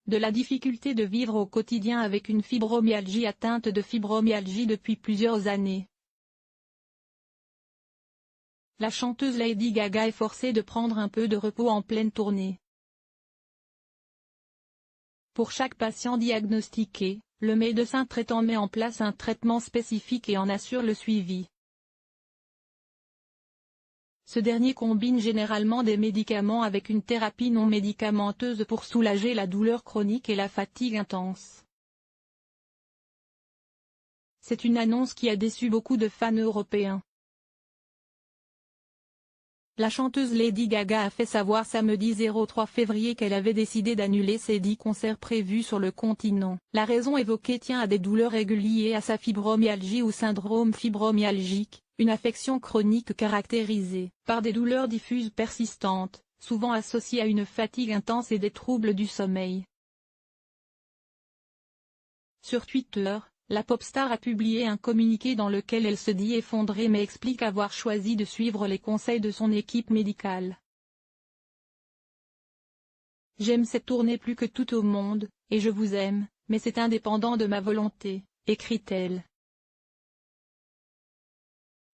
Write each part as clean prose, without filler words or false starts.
de la difficulté de vivre au quotidien avec une fibromyalgie atteinte de fibromyalgie depuis plusieurs années. La chanteuse Lady Gaga est forcée de prendre un peu de repos en pleine tournée. Pour chaque patient diagnostiqué, le médecin traitant met en place un traitement spécifique et en assure le suivi. Ce dernier combine généralement des médicaments avec une thérapie non médicamenteuse pour soulager la douleur chronique et la fatigue intense. C'est une annonce qui a déçu beaucoup de fans européens. La chanteuse Lady Gaga a fait savoir samedi 3 février qu'elle avait décidé d'annuler ses 10 concerts prévus sur le continent. La raison évoquée tient à des douleurs régulières à sa fibromyalgie ou syndrome fibromyalgique, une affection chronique caractérisée par des douleurs diffuses persistantes, souvent associées à une fatigue intense et des troubles du sommeil. Sur Twitter, la pop-star a publié un communiqué dans lequel elle se dit effondrée mais explique avoir choisi de suivre les conseils de son équipe médicale. « J'aime cette tournée plus que tout au monde, et je vous aime, mais c'est indépendant de ma volonté », écrit-elle.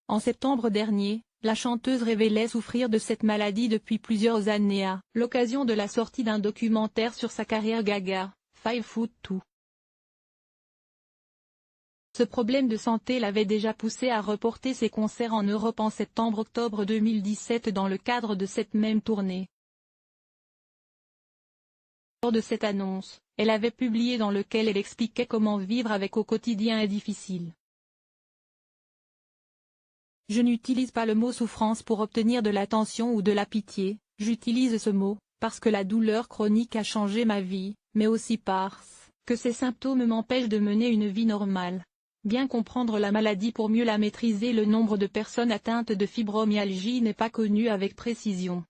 En septembre dernier, la chanteuse révélait souffrir de cette maladie depuis plusieurs années à l'occasion de la sortie d'un documentaire sur sa carrière Gaga, 5 Foot 2. Ce problème de santé l'avait déjà poussé à reporter ses concerts en Europe en septembre-octobre 2017 dans le cadre de cette même tournée. Lors de cette annonce, elle avait publié dans lequel elle expliquait comment vivre avec au quotidien est difficile. Je n'utilise pas le mot souffrance pour obtenir de l'attention ou de la pitié, j'utilise ce mot, parce que la douleur chronique a changé ma vie, mais aussi parce que ces symptômes m'empêchent de mener une vie normale. Bien comprendre la maladie pour mieux la maîtriser. Le nombre de personnes atteintes de fibromyalgie n'est pas connu avec précision.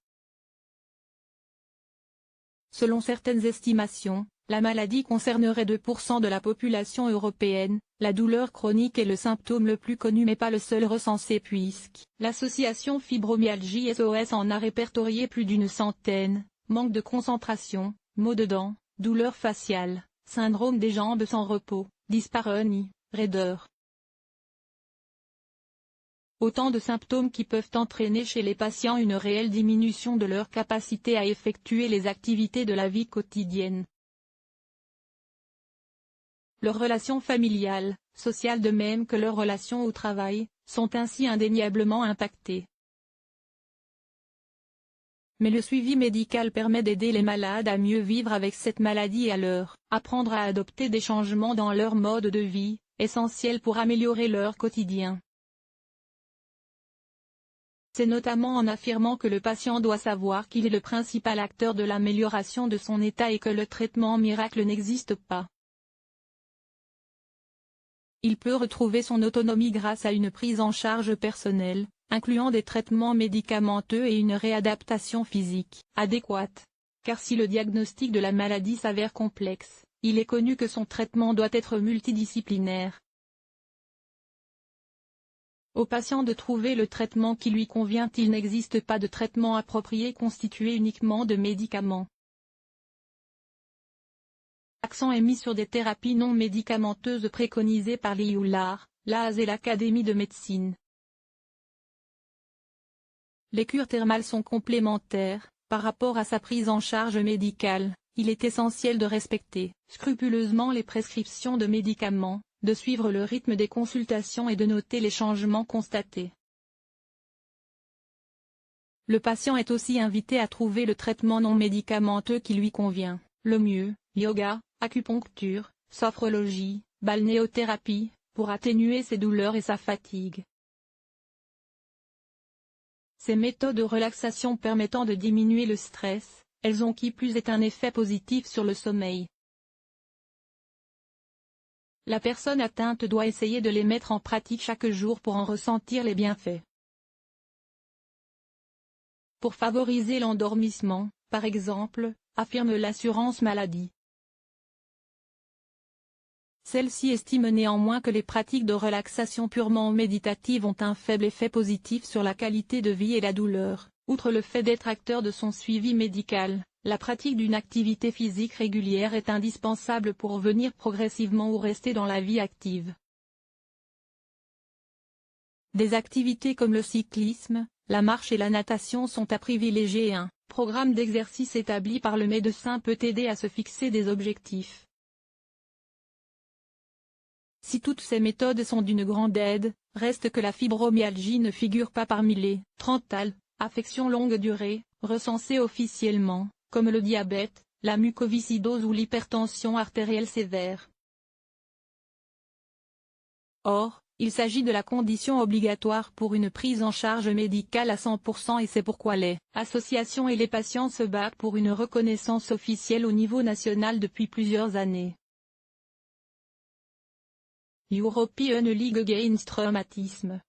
Selon certaines estimations, la maladie concernerait 2% de la population européenne. La douleur chronique est le symptôme le plus connu mais pas le seul recensé puisque l'association fibromyalgie SOS en a répertorié plus d'une centaine, manque de concentration, maux de dents, douleur faciale, syndrome des jambes sans repos, dyspareunie, raideur. Autant de symptômes qui peuvent entraîner chez les patients une réelle diminution de leur capacité à effectuer les activités de la vie quotidienne. Leurs relations familiales, sociales de même que leurs relations au travail, sont ainsi indéniablement impactées. Mais le suivi médical permet d'aider les malades à mieux vivre avec cette maladie et à leur apprendre à adopter des changements dans leur mode de vie, essentiels pour améliorer leur quotidien. C'est notamment en affirmant que le patient doit savoir qu'il est le principal acteur de l'amélioration de son état et que le traitement miracle n'existe pas. Il peut retrouver son autonomie grâce à une prise en charge personnelle, incluant des traitements médicamenteux et une réadaptation physique adéquate. Car si le diagnostic de la maladie s'avère complexe, il est connu que son traitement doit être multidisciplinaire. Au patient de trouver le traitement qui lui convient. Il n'existe pas de traitement approprié constitué uniquement de médicaments. L'accent est mis sur des thérapies non médicamenteuses préconisées par l'IULAR, l'AS et l'Académie de médecine. Les cures thermales sont complémentaires. Par rapport à sa prise en charge médicale, il est essentiel de respecter scrupuleusement les prescriptions de médicaments, de suivre le rythme des consultations et de noter les changements constatés. Le patient est aussi invité à trouver le traitement non médicamenteux qui lui convient, le mieux, yoga, acupuncture, sophrologie, balnéothérapie, pour atténuer ses douleurs et sa fatigue. Ces méthodes de relaxation permettant de diminuer le stress, elles ont qui plus est un effet positif sur le sommeil. La personne atteinte doit essayer de les mettre en pratique chaque jour pour en ressentir les bienfaits. Pour favoriser l'endormissement, par exemple, affirme l'assurance maladie. Celle-ci estime néanmoins que les pratiques de relaxation purement méditative ont un faible effet positif sur la qualité de vie et la douleur, outre le fait d'être acteur de son suivi médical. la pratique d'une activité physique régulière est indispensable pour revenir progressivement ou rester dans la vie active. Des activités comme le cyclisme, la marche et la natation sont à privilégier et un programme d'exercice établi par le médecin peut aider à se fixer des objectifs. Si toutes ces méthodes sont d'une grande aide, reste que la fibromyalgie ne figure pas parmi les 30 affections longue durée, recensées officiellement, comme le diabète, la mucoviscidose ou l'hypertension artérielle sévère. Or, il s'agit de la condition obligatoire pour une prise en charge médicale à 100% et c'est pourquoi les associations et les patients se battent pour une reconnaissance officielle au niveau national depuis plusieurs années. European League Against Rheumatism